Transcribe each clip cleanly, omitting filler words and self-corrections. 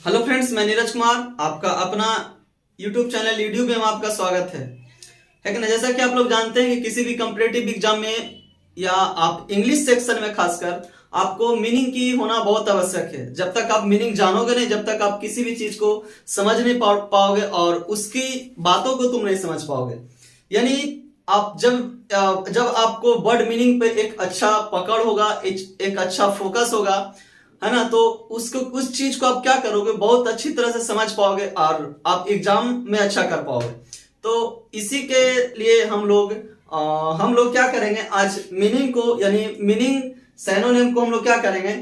Hello friends, मैं नीरज कुमार, आपका अपना यूट्यूब चैनल यूट्यूब में आपका स्वागत है कि ना। जैसा कि आप लोग जानते हैं कि किसी भी कॉम्पिटिटिव एग्जाम में या आप इंग्लिश सेक्शन में खासकर आपको मीनिंग की होना बहुत आवश्यक है। जब तक आप मीनिंग जानोगे नहीं, जब तक आप किसी भी चीज को समझ नहीं पाओगे और उसकी बातों को तुम नहीं समझ पाओगे। यानी आप जब आपको वर्ड मीनिंग पे एक अच्छा पकड़ होगा, एक अच्छा फोकस होगा, है ना, तो उसको उस चीज को आप क्या करोगे, बहुत अच्छी तरह से समझ पाओगे और आप एग्जाम में अच्छा कर पाओगे। तो इसी के लिए हम लोग क्या करेंगे, आज मीनिंग को यानी मीनिंग सिनोनिम को हम लोग क्या करेंगे,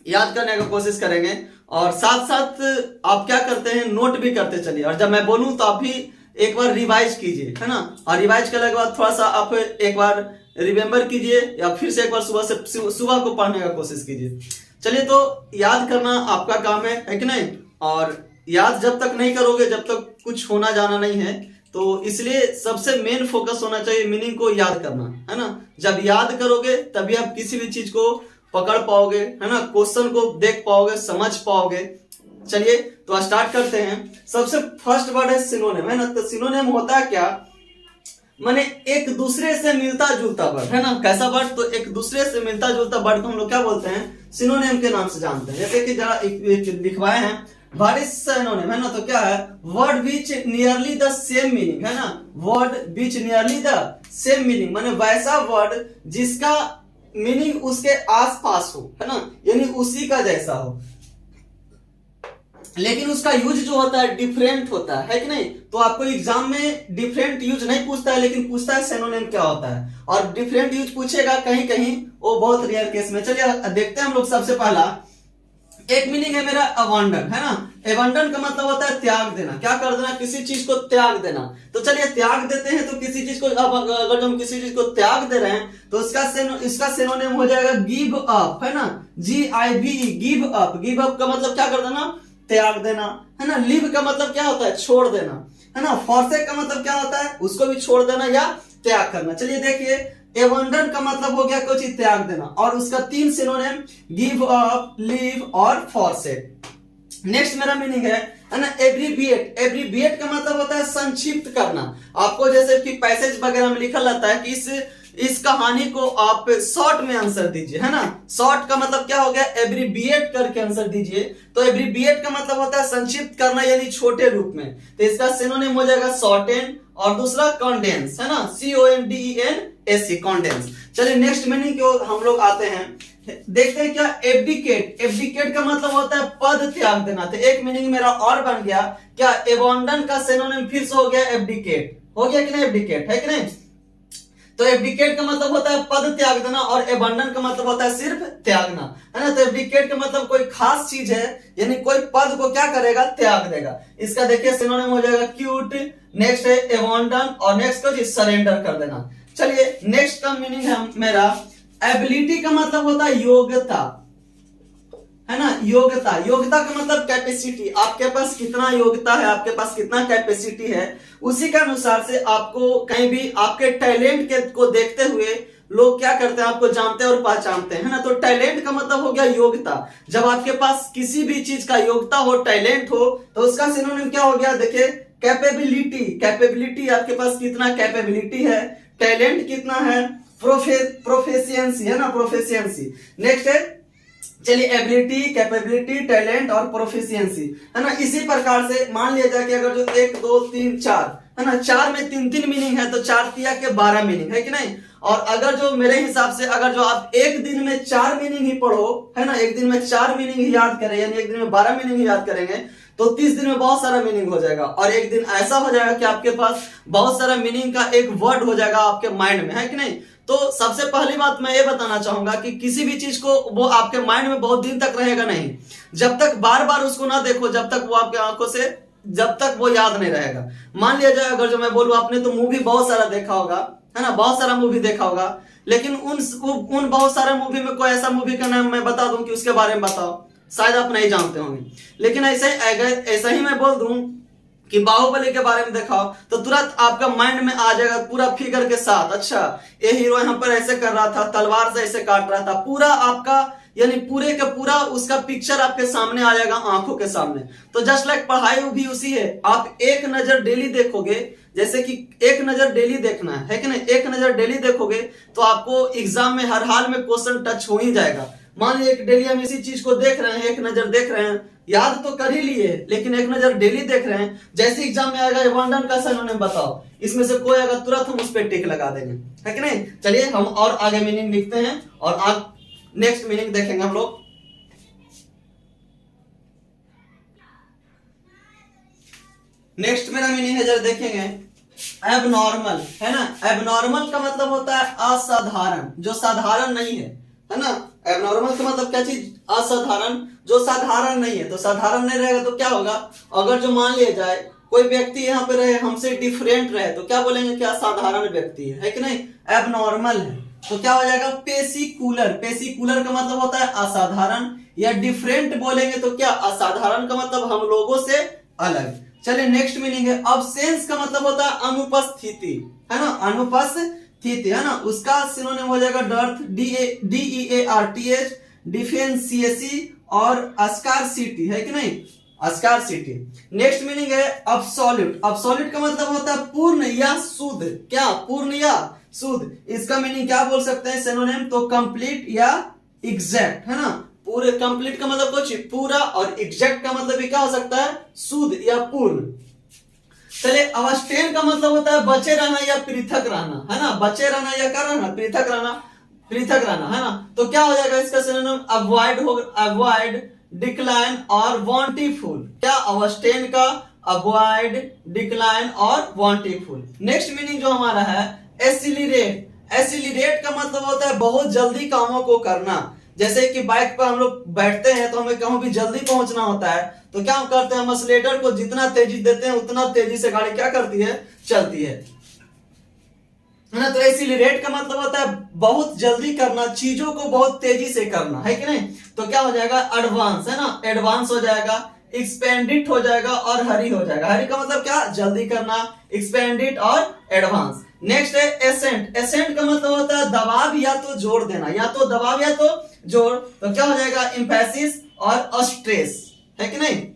याद करने की कोशिश करेंगे। और साथ साथ आप क्या करते हैं, नोट भी करते चलिए। और जब मैं बोलूं तो आप भी एक बार रिवाइज कीजिए, है ना। और रिवाइज करने के बाद थोड़ा सा आप एक बार रिमेम्बर कीजिए या फिर से एक बार सुबह को पढ़ने का कोशिश कीजिए। चलिए, तो याद करना आपका काम है कि नहीं। और याद जब तक नहीं करोगे, जब तक कुछ होना जाना नहीं है, तो इसलिए सबसे मेन फोकस होना चाहिए मीनिंग को याद करना, है ना। जब याद करोगे तभी आप किसी भी चीज को पकड़ पाओगे, है ना, क्वेश्चन को देख पाओगे, समझ पाओगे। चलिए, तो स्टार्ट करते हैं। सबसे फर्स्ट वर्ड है सिनोनिम, है ना। तो सिनोनिम होता है क्या, माने एक दूसरे से मिलता जुलता वर्ड, है ना। कैसा वर्ड, तो एक दूसरे से मिलता जुलता वर्ड को हम लोग क्या बोलते हैं, सिनोनिम के नाम से जानते हैं। जैसे कि जरा एक लिखवाए हैं, वर्ड इज सिनोनिम, है ना। तो क्या है, word which nearly the same meaning, है ना। Word which nearly the same meaning माने वैसा वर्ड जिसका मीनिंग उसके आसपास हो, है ना, यानी उसी का जैसा हो, लेकिन उसका यूज जो होता है डिफरेंट होता है कि नहीं। तो आपको एग्जाम में डिफरेंट यूज नहीं पूछता है, लेकिन पूछता है सिनोनिम क्या होता है। और डिफरेंट यूज पूछेगा कहीं कहीं, वो बहुत रेयर केस में। चलिए देखते हैं हम लोग। सबसे पहला एक मीनिंग है मेरा अबंडन, है ना। अबंडन का मतलब होता है त्याग देना, क्या कर देना, किसी चीज को त्याग देना। तो चलिए, त्याग देते हैं तो किसी चीज को, अब अगर हम किसी चीज को त्याग दे रहे हैं तो इसका सिनोनिम हो जाएगा गिव अप, है ना। GIVE, give up. Give up का मतलब क्या कर देना, त्याग देना, है ना। लिव का मतलब क्या होता है, छोड़ देना, है ना। फॉरसेक का मतलब क्या होता है, उसको भी छोड़ देना या त्याग करना। चलिए देखिए, एबंडन का मतलब हो गया कोई चीज त्याग देना, और उसका 3 सिनोनिम गिव अप, लिव और फॉरसेक। नेक्स्ट मेरा मीनिंग है ना, एब्रीविएट। एब्रीविएट का मतलब होता है संक्षिप्त करना। आपको जैसे कि पैसेज वगैरह में लिखा रहता है कि इस कहानी को आप शॉर्ट में आंसर दीजिए, है ना। शॉर्ट का मतलब क्या हो गया, एब्रीविएट करके आंसर दीजिए। तो एब्रीविएट का मतलब होता है संक्षिप्त करना, यानी छोटे रूप में। तो इसका सिनोनिम हो जाएगा शॉर्टेन, और दूसरा कंडेंस, है ना, CONDENS, कंडेंस। चलिए नेक्स्ट मीनिंग को हम लोग आते हैं, देखते हैं क्या, एब्डिकेट। एब्डिकेट का मतलब होता है पद त्याग देना। तो एक मीनिंग मेरा और बन गया क्या, एबंडन का सिनोनिम फिर से हो गया एब्डिकेट। हो गया कि नहीं, एब्डिकेट है कि नहीं। तो एब्डिकेट का मतलब होता है पद त्याग देना, और एबंडन का मतलब होता है सिर्फ त्यागना, है ना। तो एब्डिकेट का मतलब कोई खास चीज है, यानी कोई पद को क्या करेगा, त्याग देगा। इसका देखिए सिनोनिम हो जाएगा क्यूट। नेक्स्ट है एबंडन, और नेक्स्ट को सरेंडर कर देना। चलिए नेक्स्ट का मीनिंग है मेरा, एबिलिटी का मतलब होता है योग्यता, है ना। योग्यता, योग्यता का मतलब कैपेसिटी। आपके पास कितना योग्यता है, आपके पास कितना कैपेसिटी है, उसी के अनुसार से आपको कहीं भी आपके टैलेंट को देखते हुए लोग क्या करते हैं, आपको जानते हैं और पहचानते हैं, है ना। तो टैलेंट का मतलब हो गया योग्यता। जब आपके पास किसी भी चीज का योग्यता हो, टैलेंट हो, तो उसका सिनोनिम क्या हो गया, देखिए कैपेबिलिटी। कैपेबिलिटी, आपके पास कितना कैपेबिलिटी है, टैलेंट कितना है, प्रोफेशियंसी, है ना, प्रोफेशियंसी। नेक्स्ट है, चलिए एबिलिटी, कैपेबिलिटी, टैलेंट और प्रोफिशिएंसी, है ना। इसी प्रकार से मान लिया जाए कि अगर जो 1 2 3 4, है ना, 4 में 3 मीनिंग है, तो 4 तिया के 12 मीनिंग है कि नहीं। और अगर जो मेरे हिसाब से अगर जो आप एक दिन में 4 मीनिंग ही पढ़ो, है ना, एक दिन में 4 मीनिंग ही याद करें, यानी एक दिन में 12 मीनिंग ही याद करेंगे, तो 30 दिन में बहुत सारा मीनिंग हो जाएगा। और एक दिन ऐसा हो जाएगा कि आपके पास बहुत सारा मीनिंग का एक वर्ड हो जाएगा आपके माइंड में, है कि नहीं। तो सबसे पहली बात मैं ये बताना चाहूंगा कि किसी भी चीज को वो आपके माइंड में बहुत दिन तक रहेगा नहीं, जब तक बार बार उसको ना देखो, जब तक वो आपके आंखों से, जब तक वो याद नहीं रहेगा। मान लिया जाए, अगर जो मैं बोलूं, आपने तो मूवी बहुत सारा देखा होगा, है ना, बहुत सारा मूवी देखा होगा, लेकिन उन बहुत सारे मूवी में कोई ऐसा मूवी का नाम मैं बता दूं कि उसके बारे में बताओ, शायद आप नहीं जानते होंगे। लेकिन ऐसा ही मैं बोल दूं कि बाहुबली के बारे में देखा तो तुरंत आपका माइंड में आ जाएगा पूरा फिगर के साथ, अच्छा ये हीरो यहाँ पर ऐसे कर रहा था, तलवार से ऐसे काट रहा था, पूरा आपका यानी पूरे का पूरा उसका पिक्चर आपके सामने आ जाएगा, आंखों के सामने। तो जस्ट लाइक पढ़ाई भी उसी है, आप एक नजर डेली देखोगे, जैसे कि एक नजर डेली देखना है कि नहीं, एक नजर डेली देखोगे तो आपको एग्जाम में हर हाल में क्वेश्चन टच हो ही जाएगा। मान लीजिए डेली हम इसी चीज को देख रहे हैं, एक नजर देख रहे हैं, याद तो कर ही लिए लेकिन एक नजर डेली देख रहे हैं, जैसे एग्जाम में आएगा वनडन का सिनोनिम बताओ, इसमें से कोई अगर तुरंत हम उस पर टिक लगा देंगे, है कि नहीं। चलिए हम और आगे मीनिंग लिखते हैं और आज नेक्स्ट मीनिंग देखेंगे हम लोग। नेक्स्ट मेरा मीनिंग है, जरा देखेंगे, एबनॉर्मल, है ना। एबनॉर्मल का मतलब होता है असाधारण, जो साधारण नहीं है ना। एबनॉर्मल का मतलब क्या चीज, असाधारण, जो साधारण नहीं है। तो साधारण नहीं रहेगा तो क्या होगा, अगर जो मान लिया जाए कोई व्यक्ति यहाँ पे रहे हमसे डिफरेंट रहे तो क्या बोलेंगे, क्या साधारण व्यक्ति है कि नहीं, एबनॉर्मल है। तो क्या हो जाएगा, पेसिकुलर। पेसिकुलर का मतलब होता है असाधारण, या डिफरेंट बोलेंगे तो क्या, असाधारण का मतलब हम लोगों से अलग। चलिए नेक्स्ट मीनिंग है, अब्सेंस का मतलब होता है अनुपस्थिति, है ना, अनुपस्थिति, है ना। उसका सिनोनिम हो जाएगा डर्थ, DEARTH, डिफेंसिएसी और अस्कारसिटी, है कि नहीं, अस्कारसिटी। नेक्स्ट मीनिंग है अब्सोल्यूट। अब्सोल्यूट का मतलब होता है पूर्ण या शुद्ध, क्या, पूर्ण या शुद्ध। इसका मीनिंग क्या बोल सकते हैं सिनोनिम, तो कंप्लीट या एग्जैक्ट, है ना। पूरे, कंप्लीट का मतलब कुछ पूरा, और एग्जैक्ट का मतलब भी क्या हो सकता है, शुद्ध या पूर्ण। चलिए अबस्टेन का मतलब होता है बचे रहना या पृथक रहना, है ना, बचे रहना या क्या रहना, पृथक रहना, पृथक रहना, है ना। तो क्या हो जाएगा इसका सिनोनिम, अवॉइड हो, अवॉइड, डिक्लाइन और वांटीफुल। क्या, अबस्टेन का अवॉइड, डिक्लाइन और वांटीफुल। नेक्स्ट मीनिंग जो हमारा है एसिलिरेट। एसिलिरेट का मतलब होता है बहुत जल्दी कामों को करना। जैसे कि बाइक पर हम लोग बैठते हैं तो हमें कहीं भी जल्दी पहुंचना होता है तो क्या हम करते हैं, एक्सीलरेटर को जितना तेजी देते हैं उतना तेजी से गाड़ी क्या करती है, चलती है ना। तो एक्सीलरेट का मतलब होता है बहुत जल्दी करना, चीजों को बहुत तेजी से करना, है कि नहीं। तो क्या हो जाएगा, एडवांस, है ना, एडवांस हो जाएगा, एक्सपेंडिट हो जाएगा और हरी हो जाएगा। हरी का मतलब क्या, जल्दी करना, एक्सपेंडिट और एडवांस। नेक्स्ट है एसेंट। एसेंट का मतलब होता है दबाव या तो जोर देना, या तो दबाव या तो जोर। तो क्या हो जाएगा, एम्फेसिस और स्ट्रेस, है कि नहीं।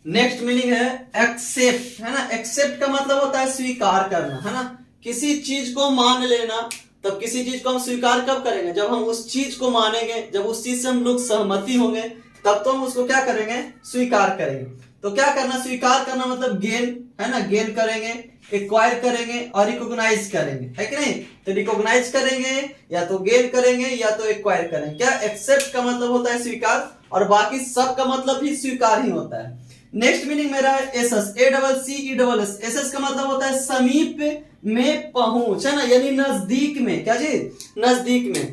नेक्स्ट मीनिंग है एक्सेप्ट, है ना। एक्सेप्ट का मतलब होता है स्वीकार करना, है ना। किसी चीज को मान लेना, तब किसी चीज को हम स्वीकार कब करेंगे, जब हम उस चीज को मानेंगे, जब उस चीज से हम लोग सहमति होंगे तब तो हम उसको क्या करेंगे, स्वीकार करेंगे। तो क्या करना, स्वीकार करना मतलब गेन, है ना, गेन करेंगे, एक्वायर करेंगे और रिकॉग्नाइज करेंगे, है कि नहीं। तो रिकॉग्नाइज करेंगे या तो गेन करेंगे या तो एक्वायर करेंगे। क्या, एक्सेप्ट का मतलब होता है स्वीकार, और बाकी सब का मतलब भी स्वीकार ही होता है। नेक्स्ट मीनिंग मेरा है एसएस, ACCESS। एसएस का मतलब होता है समीप में पहुंच, है ना, यानी नजदीक में, क्या चीज, नजदीक में।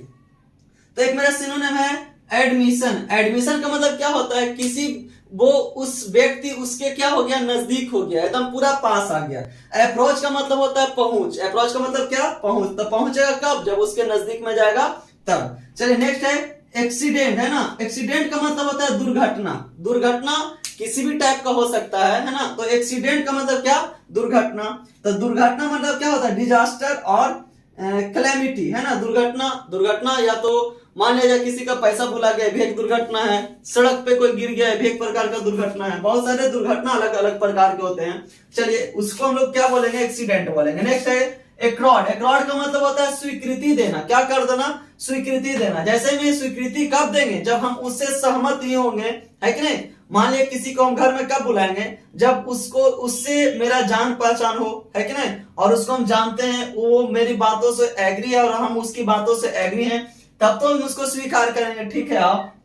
तो एक मेरा सिनोनिम है एडमिशन। एडमिशन का मतलब क्या होता है, किसी वो उस व्यक्ति उसके क्या हो गया, नजदीक हो गया, एकदम पूरा पास आ गया। अप्रोच का मतलब होता है पहुंच। अप्रोच का मतलब क्या, पहुंच। तो पहुंचेगा कब, जब उसके नजदीक में जाएगा तब। चलिए नेक्स्ट है एक्सीडेंट, है ना। एक्सीडेंट का मतलब होता है दुर्घटना। दुर्घटना किसी भी टाइप का हो सकता है ना। तो एक्सीडेंट का मतलब क्या, दुर्घटना। तो दुर्घटना मतलब क्या होता है, डिजास्टर और कैलेमिटी, है ना। दुर्घटना, दुर्घटना या तो मान लिया जाए किसी का पैसा भुला गया, भी एक दुर्घटना है। सड़क पे कोई गिर गया, भी एक प्रकार का दुर्घटना है। बहुत सारे दुर्घटना अलग अलग प्रकार के होते हैं। चलिए उसको हम लोग क्या बोलेंगे, एक्सीडेंट बोलेंगे। नेक्स्ट है एक्रोड। एक्रोड का मतलब होता है स्वीकृति देना। क्या कर देना, स्वीकृति देना। जैसे में स्वीकृति कब देंगे, जब हम उससे सहमत नहीं होंगे, है कि नहीं। मान लिया किसी को हम घर में कब बुलाएंगे, जब उसको उससे मेरा जान पहचान हो, है कि नहीं, और उसको हम जानते हैं वो मेरी बातों से एग्री है और हम उसकी बातों से एग्री हैं, तब तो हम उसको स्वीकार करेंगे, ठीक है आप,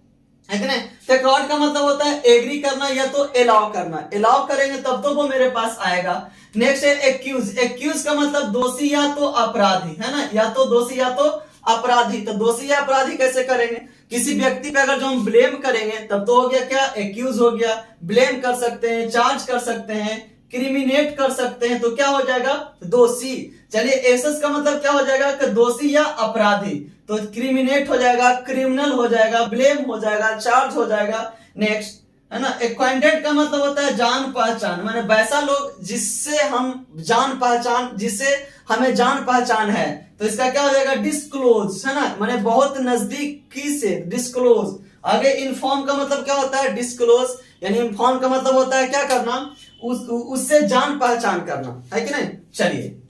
है कि नहीं। तो एक्रोड का मतलब होता है एग्री करना या तो एलाउ करना। एलाउ करेंगे तब तो वो मेरे पास आएगा। नेक्स्ट है एक्यूज। एक्यूज का मतलब दोषी या तो अपराधी, है ना, या तो दोषी या तो अपराधी। तो दोषी या अपराधी कैसे करेंगे, किसी व्यक्ति पे अगर जो हम ब्लेम करेंगे तब तो हो गया क्या, एक्यूज हो गया। ब्लेम कर सकते हैं, चार्ज कर सकते हैं, क्रिमिनेट कर सकते हैं, तो क्या हो जाएगा, दोषी। चलिए एसएस का मतलब क्या हो जाएगा, कि दोषी या अपराधी। तो क्रिमिनेट हो जाएगा, क्रिमिनल हो जाएगा, ब्लेम हो जाएगा, चार्ज हो जाएगा। नेक्स्ट है ना। एक्वाइंटेड का मतलब होता है जान पहचान, माने वैसा लोग जिससे हम जान पहचान, जिससे हमें जान पहचान है। तो इसका क्या हो जाएगा, डिस्क्लोज, है ना, माने बहुत नजदीकी से, डिस्क्लोज। आगे इन्फॉर्म का मतलब क्या होता है, डिस्क्लोज, यानी इन्फॉर्म का मतलब होता है क्या करना, उससे जान पहचान करना, है कि नहीं। चलिए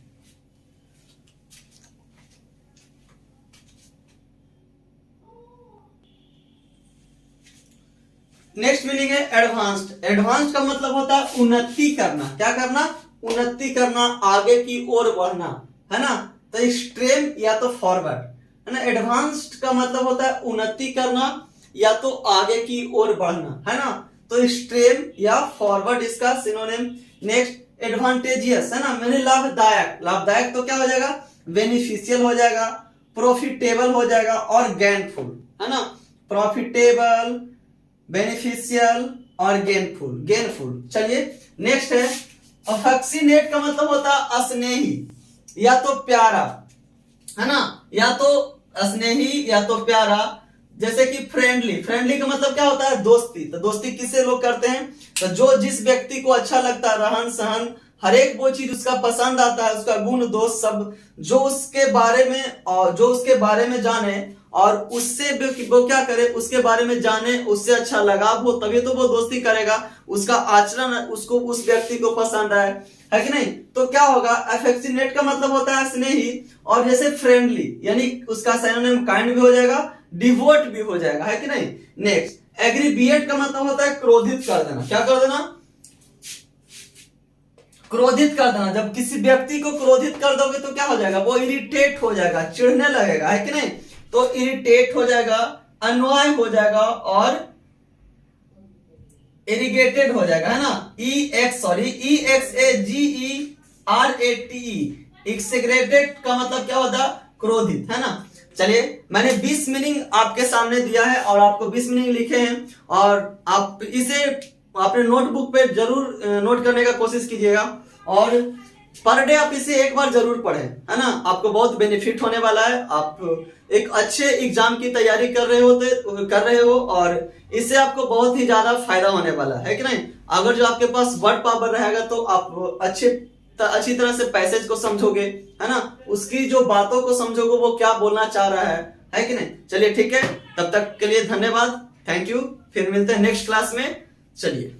नेक्स्ट मीनिंग है एडवांस्ड। एडवांस्ड का मतलब होता है उन्नति करना, क्या करना, उन्नति करना, आगे की ओर बढ़ना, है ना। तो एक्सट्रीम या तो फॉरवर्ड, है ना। एडवांस्ड का मतलब होता है उन्नति करना या तो आगे की ओर बढ़ना, है ना। तो एक्सट्रीम या फॉरवर्ड इसका सिनोनिम। नेक्स्ट एडवांटेजियस, है ना, मैंने लाभदायक। लाभदायक तो क्या हो जाएगा, बेनिफिशियल हो जाएगा, प्रॉफिटेबल हो जाएगा और गेनफुल, है ना। प्रॉफिटेबल, बेनिफिशियल और गेनफुल, गेनफुल। चलिए नेक्स्ट है अफेक्शनेट का मतलब होता है स्नेही या तो प्यारा, है ना, या तो स्नेही या तो प्यारा। जैसे कि फ्रेंडली, फ्रेंडली का मतलब क्या होता है, दोस्ती। तो दोस्ती किससे लोग करते हैं, तो जो जिस व्यक्ति को अच्छा लगता है, रहन सहन, हर एक वो चीज उसका पसंद आता है, उसका गुण दोष सब, जो उसके बारे में और जो उसके बारे में जाने और उससे वो क्या करे, उसके बारे में जाने, उससे अच्छा लगाव हो, तभी तो वो दोस्ती करेगा, उसका आचरण उसको, उस व्यक्ति को पसंद आए, है कि नहीं। तो क्या होगा, अफेक्शनेट का मतलब होता है स्नेही, और जैसे फ्रेंडली यानी उसका सिनोनिम काइंड भी हो जाएगा, डिवोट भी हो जाएगा, है कि नहीं। नेक्स्ट एग्रीबिएट का मतलब होता है क्रोधित कर देना, क्या कर देना, क्रोधित कर देना। जब किसी व्यक्ति को क्रोधित कर दोगे तो क्या हो जाएगा, वो इरिटेट हो जाएगा, चिढ़ने लगेगा, है कि नहीं। तो इरिटेट हो जाएगा, अनॉय हो जाएगा और इरिगेटेड हो जाएगा, है ना। EXAGERATE, एक्सेग्रेटेड का मतलब क्या होता है, क्रोधित, है ना। चलिए मैंने 20 मीनिंग आपके सामने दिया है और आपको 20 मीनिंग लिखे हैं, और आप इसे अपने नोटबुक पे जरूर नोट करने का कोशिश कीजिएगा, और पर डे आप इसे एक बार जरूर पढ़ें, है ना। आपको बहुत बेनिफिट होने वाला है, आप एक अच्छे एग्जाम की तैयारी कर रहे हो और इससे आपको बहुत ही ज्यादा फायदा होने वाला है कि नहीं। अगर जो आपके पास वर्ड पावर रहेगा तो आप अच्छी तरह से पैसेज को समझोगे, है ना, उसकी जो बातों को समझोगे, वो क्या बोलना चाह रहा है कि नहीं। चलिए ठीक है, तब तक के लिए धन्यवाद, थैंक यू, फिर मिलते हैं नेक्स्ट क्लास में। चलिए।